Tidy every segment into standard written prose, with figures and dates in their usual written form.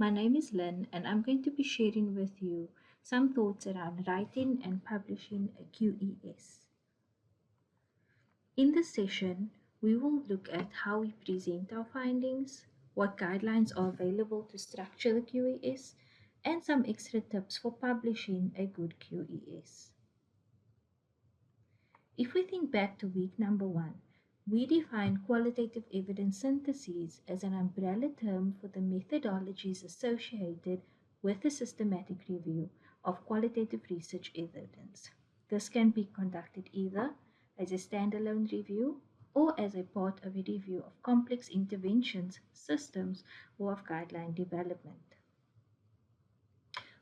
My name is Lynn, and I'm going to be sharing with you some thoughts around writing and publishing a QES. In this session, we will look at how we present our findings, what guidelines are available to structure the QES, and some extra tips for publishing a good QES. If we think back to week number 1, we define qualitative evidence syntheses as an umbrella term for the methodologies associated with the systematic review of qualitative research evidence. This can be conducted either as a standalone review or as a part of a review of complex interventions, systems, or of guideline development.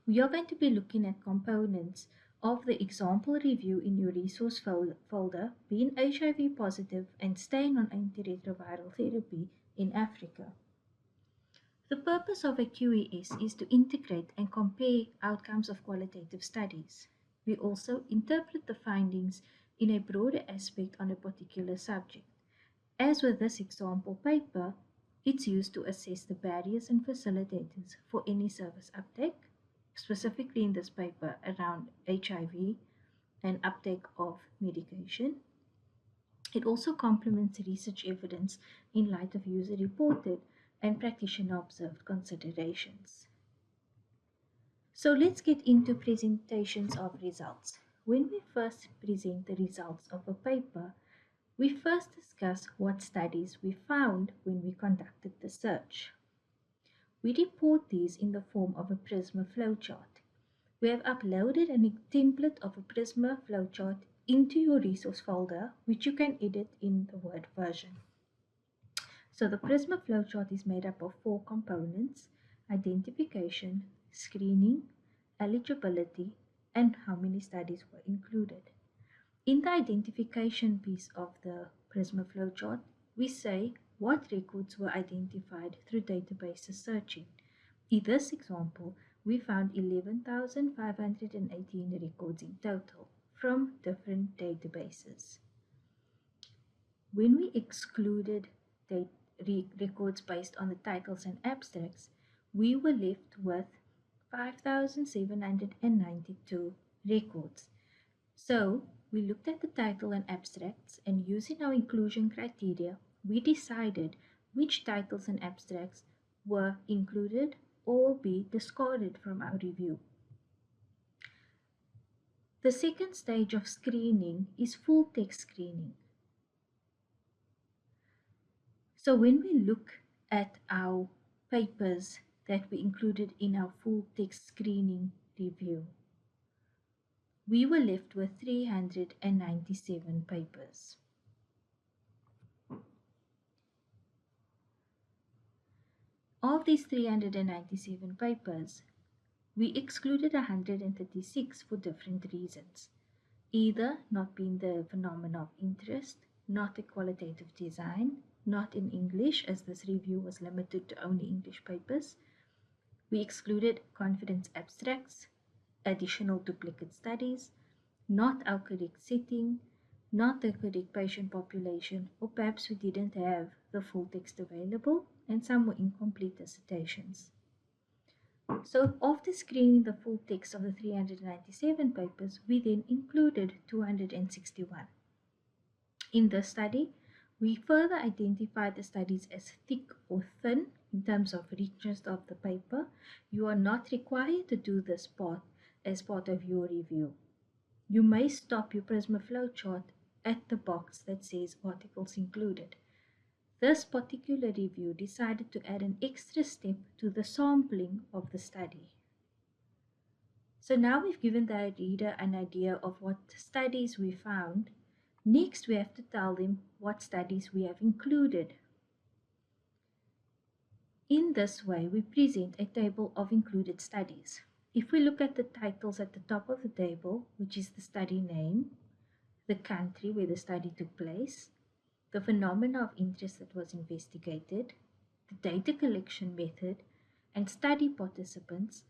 We are going to be looking at components of the example review in your resource folder, being HIV positive and staying on antiretroviral therapy in Africa. The purpose of a QES is to integrate and compare outcomes of qualitative studies. We also interpret the findings in a broader aspect on a particular subject. As with this example paper, it's used to assess the barriers and facilitators for any service uptake, specifically in this paper around HIV and uptake of medication. It also complements research evidence in light of user-reported and practitioner-observed considerations. So let's get into presentations of results. When we first present the results of a paper, we first discuss what studies we found when we conducted the search. We report these in the form of a Prisma flowchart. We have uploaded a template of a Prisma flowchart into your resource folder, which you can edit in the Word version. So the Prisma flowchart is made up of 4 components: identification, screening, eligibility, and how many studies were included. In the identification piece of the Prisma flowchart, we say what records were identified through databases searching. In this example, we found 11,518 records in total from different databases. When we excluded records based on the titles and abstracts, we were left with 5,792 records. So, we looked at the title and abstracts, and using our inclusion criteria, we decided which titles and abstracts were included or be discarded from our review. The second stage of screening is full text screening. So when we look at our papers that we included in our full text screening review, we were left with 397 papers. Of these 397 papers, we excluded 136 for different reasons, either not being the phenomena of interest, not a qualitative design, not in English, as this review was limited to only English papers. We excluded confidence abstracts, additional duplicate studies, not our correct setting, not the correct patient population, or perhaps we didn't have the full text available, and some were incomplete dissertations. So after screening the full text of the 397 papers, we then included 261. In this study, we further identified the studies as thick or thin in terms of richness of the paper. You are not required to do this part as part of your review. You may stop your Prisma flowchart at the box that says articles included. This particular review decided to add an extra step to the sampling of the study. So now we've given the reader an idea of what studies we found. Next, we have to tell them what studies we have included. In this way, we present a table of included studies. If we look at the titles at the top of the table, which is the study name, the country where the study took place, the phenomena of interest that was investigated, the data collection method, and study participants,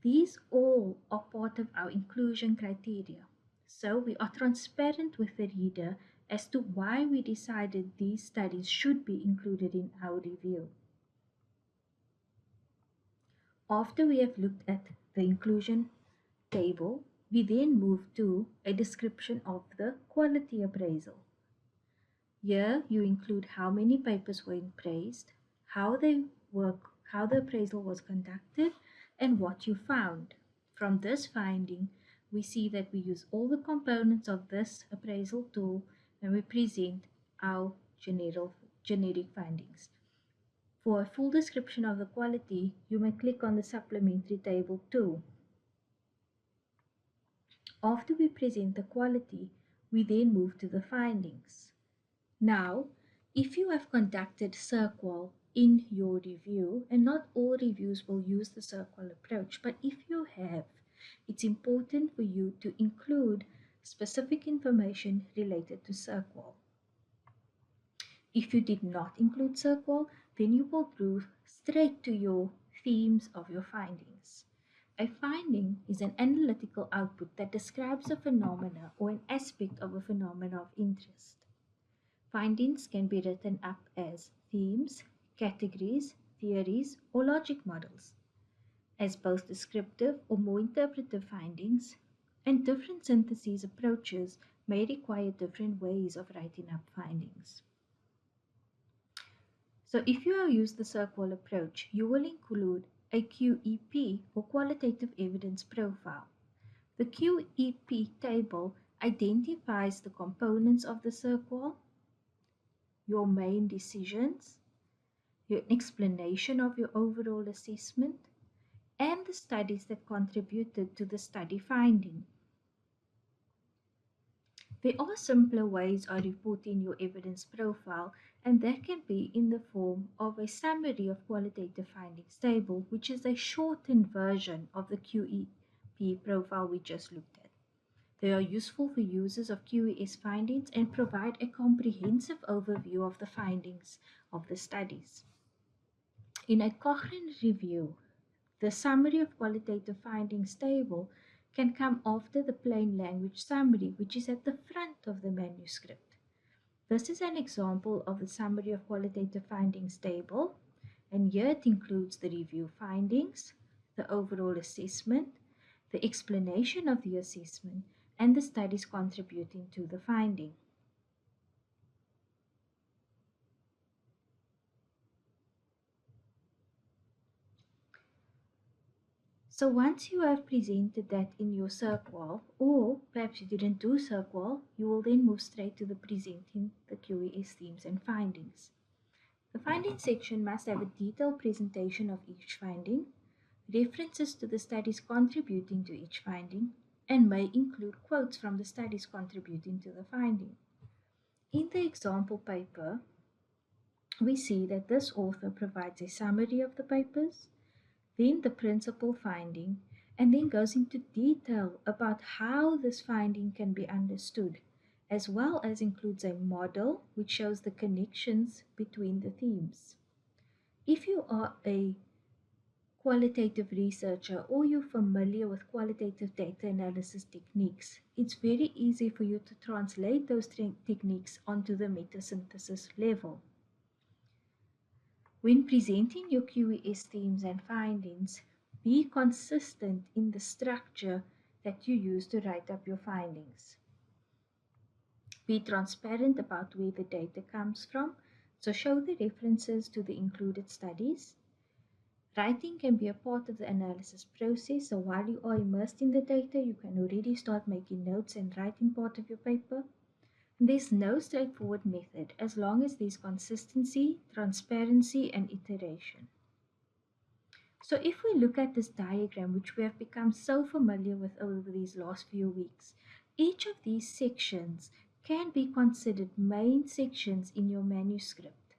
these all are part of our inclusion criteria. So we are transparent with the reader as to why we decided these studies should be included in our review. After we have looked at the inclusion table, we then move to a description of the quality appraisal. Here you include how many papers were appraised, how they work, how the appraisal was conducted, and what you found. From this finding, we see that we use all the components of this appraisal tool and we present our generic findings. For a full description of the quality, you may click on the supplementary table too. After we present the quality, we then move to the findings. Now, if you have conducted CIRQUAL in your review, and not all reviews will use the CIRQUAL approach, but if you have, it's important for you to include specific information related to CIRQUAL. If you did not include CIRQUAL, then you will move straight to your themes of your findings. A finding is an analytical output that describes a phenomena or an aspect of a phenomena of interest. Findings can be written up as themes, categories, theories, or logic models, as both descriptive or more interpretive findings, and different synthesis approaches may require different ways of writing up findings. So if you use the CIRQUAL approach, you will include a QEP or qualitative evidence profile. The QEP table identifies the components of the CIRQUAL, your main decisions, your explanation of your overall assessment, and the studies that contributed to the study finding. There are simpler ways of reporting your evidence profile, and that can be in the form of a summary of qualitative findings table, which is a shortened version of the QEP profile we just looked at. They are useful for users of QES findings and provide a comprehensive overview of the findings of the studies. In a Cochrane review, the summary of qualitative findings table can come after the plain language summary, which is at the front of the manuscript. This is an example of the summary of qualitative findings table, and here it includes the review findings, the overall assessment, the explanation of the assessment, and the studies contributing to the finding. So once you have presented that in your CIRQUAL, or perhaps you didn't do CIRQUAL, you will then move straight to the presenting the QES themes and findings. The finding section must have a detailed presentation of each finding, references to the studies contributing to each finding, and may include quotes from the studies contributing to the finding. In the example paper, we see that this author provides a summary of the papers, then the principal finding, and then goes into detail about how this finding can be understood, as well as includes a model which shows the connections between the themes. If you are a qualitative researcher or you're familiar with qualitative data analysis techniques, it's very easy for you to translate those techniques onto the metasynthesis level. When presenting your QES themes and findings, be consistent in the structure that you use to write up your findings. Be transparent about where the data comes from, so show the references to the included studies. Writing can be a part of the analysis process, so while you are immersed in the data, you can already start making notes and writing part of your paper. There's no straightforward method as long as there's consistency, transparency, and iteration. So if we look at this diagram, which we have become so familiar with over these last few weeks, each of these sections can be considered main sections in your manuscript.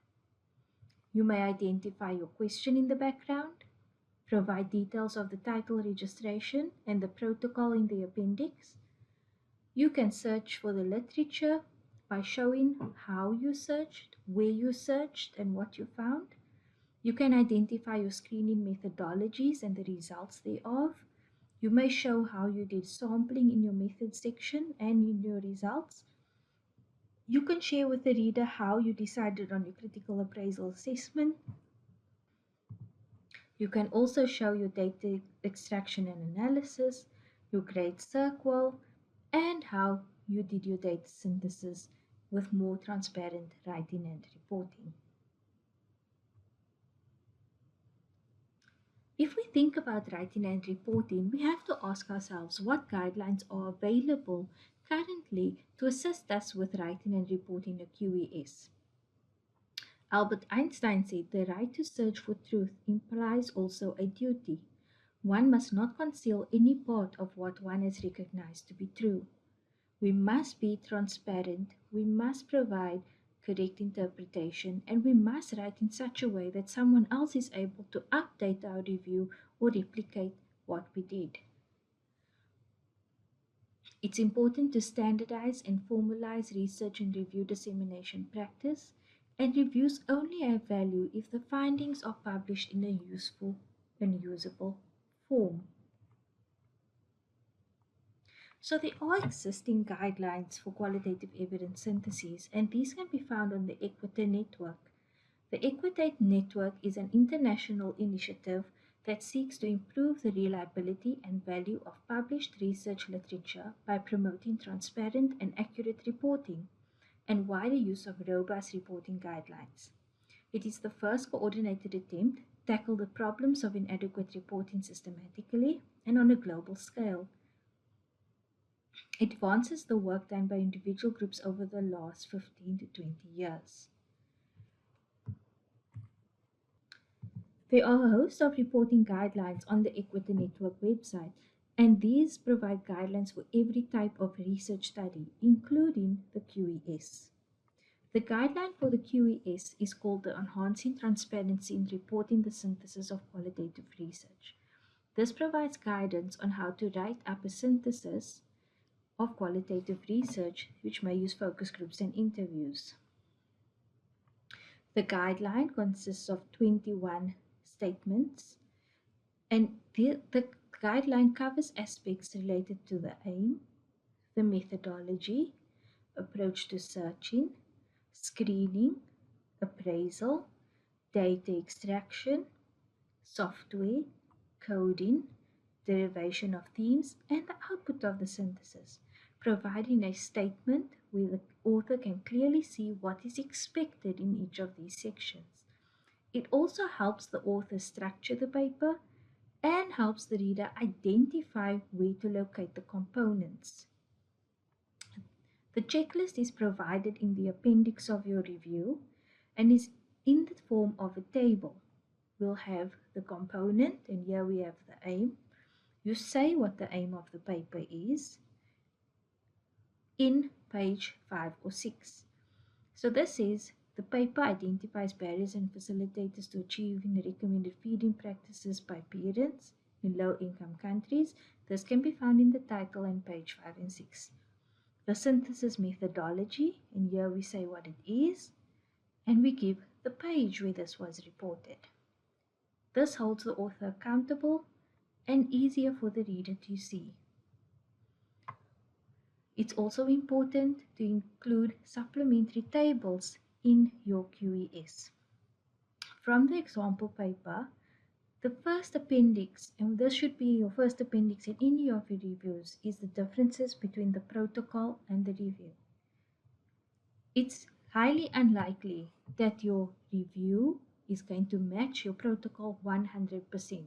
You may identify your question in the background, provide details of the title registration and the protocol in the appendix. You can search for the literature by showing how you searched, where you searched, and what you found. You can identify your screening methodologies and the results thereof. You may show how you did sampling in your method section and in your results. You can share with the reader how you decided on your critical appraisal assessment. You can also show your data extraction and analysis, your grade circle, and how you did your data synthesis with more transparent writing and reporting. If we think about writing and reporting, we have to ask ourselves what guidelines are available currently to assist us with writing and reporting a QES. Albert Einstein said the right to search for truth implies also a duty. One must not conceal any part of what one has recognized to be true. We must be transparent, we must provide correct interpretation, and we must write in such a way that someone else is able to update our review or replicate what we did. It's important to standardize and formalize research and review dissemination practice, and reviews only have value if the findings are published in a useful and usable form. So there are existing guidelines for qualitative evidence synthesis, and these can be found on the Equita Network. The Equitate Network is an international initiative that seeks to improve the reliability and value of published research literature by promoting transparent and accurate reporting and wider use of robust reporting guidelines. It is the first coordinated attempt to tackle the problems of inadequate reporting systematically and on a global scale. It advances the work done by individual groups over the last 15 to 20 years. There are a host of reporting guidelines on the Equita Network website, and these provide guidelines for every type of research study, including the QES. The guideline for the QES is called the Enhancing Transparency in Reporting the Synthesis of Qualitative Research. This provides guidance on how to write up a synthesis of qualitative research, which may use focus groups and interviews. The guideline consists of 21 statements, and the guideline covers aspects related to the aim, the methodology, approach to searching, screening, appraisal, data extraction, software, coding, derivation of themes, and the output of the synthesis, providing a statement where the author can clearly see what is expected in each of these sections. It also helps the author structure the paper and helps the reader identify where to locate the components. The checklist is provided in the appendix of your review and is in the form of a table. We'll have the component, and here we have the aim. You say what the aim of the paper is in page 5 or 6. So this is the paper identifies barriers and facilitators to achieving recommended feeding practices by parents in low-income countries. This can be found in the title and page 5 and 6. The synthesis methodology, and here we say what it is, and we give the page where this was reported. This holds the author accountable and easier for the reader to see. It's also important to include supplementary tables in your QES. From the example paper, the first appendix, and this should be your first appendix in any of your reviews, is the differences between the protocol and the review. It's highly unlikely that your review is going to match your protocol 100%.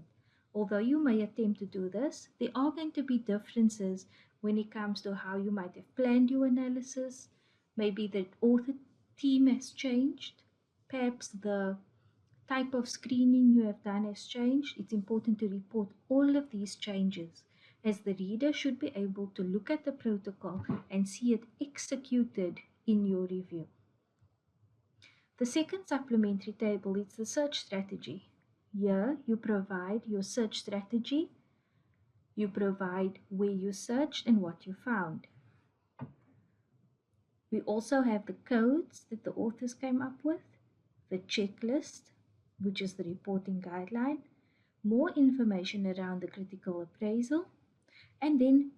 Although you may attempt to do this, there are going to be differences when it comes to how you might have planned your analysis. Maybe the author team has changed. Perhaps the type of screening you have done has changed. It's important to report all of these changes, as the reader should be able to look at the protocol and see it executed in your review. The second supplementary table is the search strategy. Here you provide your search strategy, you provide where you searched and what you found. We also have the codes that the authors came up with, the checklist, which is the reporting guideline, more information around the critical appraisal, and then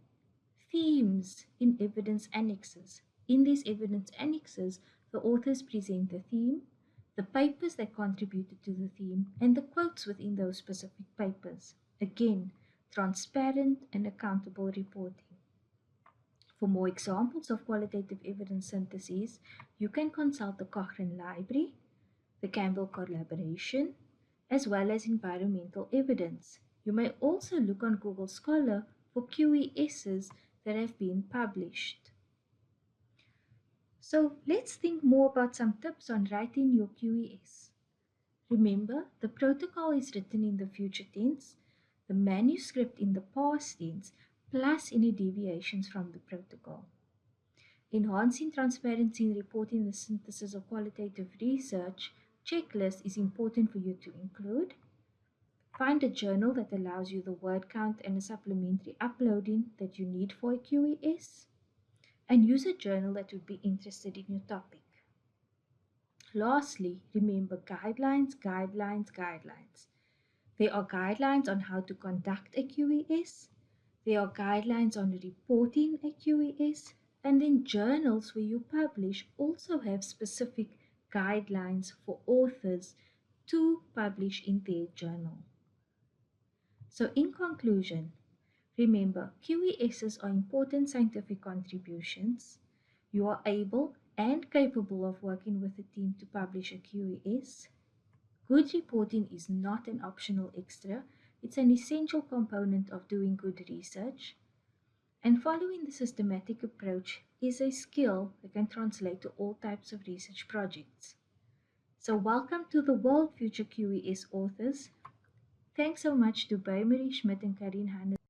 themes in evidence annexes. In these evidence annexes, the authors present the theme, the papers that contributed to the theme, and the quotes within those specific papers. Again, transparent and accountable reporting. For more examples of qualitative evidence syntheses, you can consult the Cochrane Library, the Campbell Collaboration, as well as environmental evidence. You may also look on Google Scholar for QESs that have been published. So let's think more about some tips on writing your QES. Remember, the protocol is written in the future tense, the manuscript in the past tense, plus any deviations from the protocol. Enhancing transparency in reporting the synthesis of qualitative research checklist is important for you to include. Find a journal that allows you the word count and a supplementary uploading that you need for a QES. And use a journal that would be interested in your topic. Lastly, remember guidelines, guidelines, guidelines. There are guidelines on how to conduct a QES. There are guidelines on reporting a QES. And then journals where you publish also have specific guidelines for authors to publish in their journal. So in conclusion, remember QESs are important scientific contributions. You are able and capable of working with a team to publish a QES. Good reporting is not an optional extra, it's an essential component of doing good research. And following the systematic approach is a skill that can translate to all types of research projects. So, welcome to the World Future QES authors. Thanks so much to Bay Marie Schmidt and Karin Hannes.